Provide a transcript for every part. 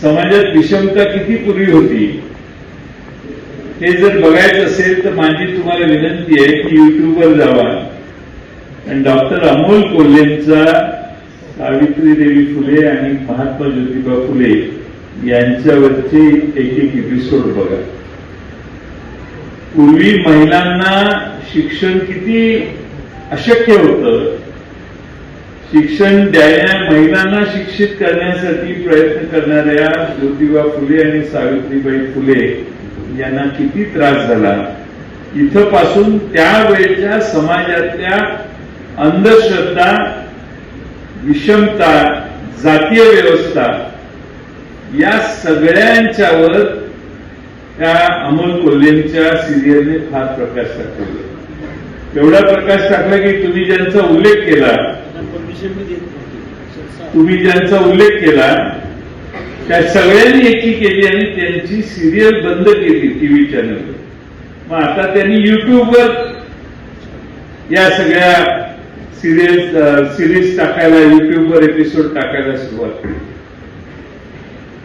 समाजात विषमता किती पूर्वी होती हे जर बघायचं असेल तर माझी तुम्हाला विनंती आहे की युट्यूबवर जावा आणि डॉक्टर अमोल कोल्हेंचा सावित्रीदेवी फुले आणि महात्मा ज्योतिबा फुले यांच्यावरचे एक एपिसोड बघा. पूर्वी महिलांना शिक्षण किती अशक्य होतं. शिक्षण महिलांना शिक्षित करण्यासाठी प्रयत्न करणाऱ्या ज्योतिबा फुले आणि सावित्रीबाई फुले यांना किती त्रास झाला. इथपासून त्यावेळच्या समाजातल्या अंधश्रद्धा, विषमता, जातीय व्यवस्था या सगळ्यांच्यावर त्या अमोल कोल्हेंच्या सिरियलने फार प्रकाश टाकला. एवढा प्रकाश टाकला की तुम्ही ज्यांचा उल्लेख केला त्या सगळ्यांनी एकी केली आणि त्यांची सिरियल बंद केली टीव्ही चॅनलवर. मग आता त्यांनी युट्यूबवर या सगळ्या सिरीज टाकायला, युट्यूबवर एपिसोड टाकायला सुरुवात केली.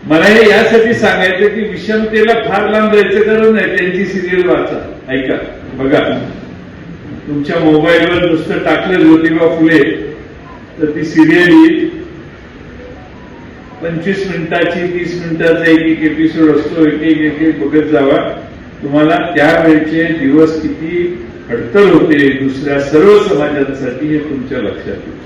मला हे यासाठी सांगायचं की विषमतेला फार लांब जायचं गरज नाही. त्यांची सिरियल वाचा, ऐका, बघा. तुमच्या मोबाईलवर नुसतं टाकलं ज्योतिबा फुले तर ती सिरियल येईल. 25 मिनिटाची, 30 मिनिटाचा एक एपिसोड असतो. एक बघत जावा. तुम्हाला त्यावेळचे दिवस किती अडचण होते दुसऱ्या सर्व समाजांसाठी हे तुमच्या लक्षात येईल.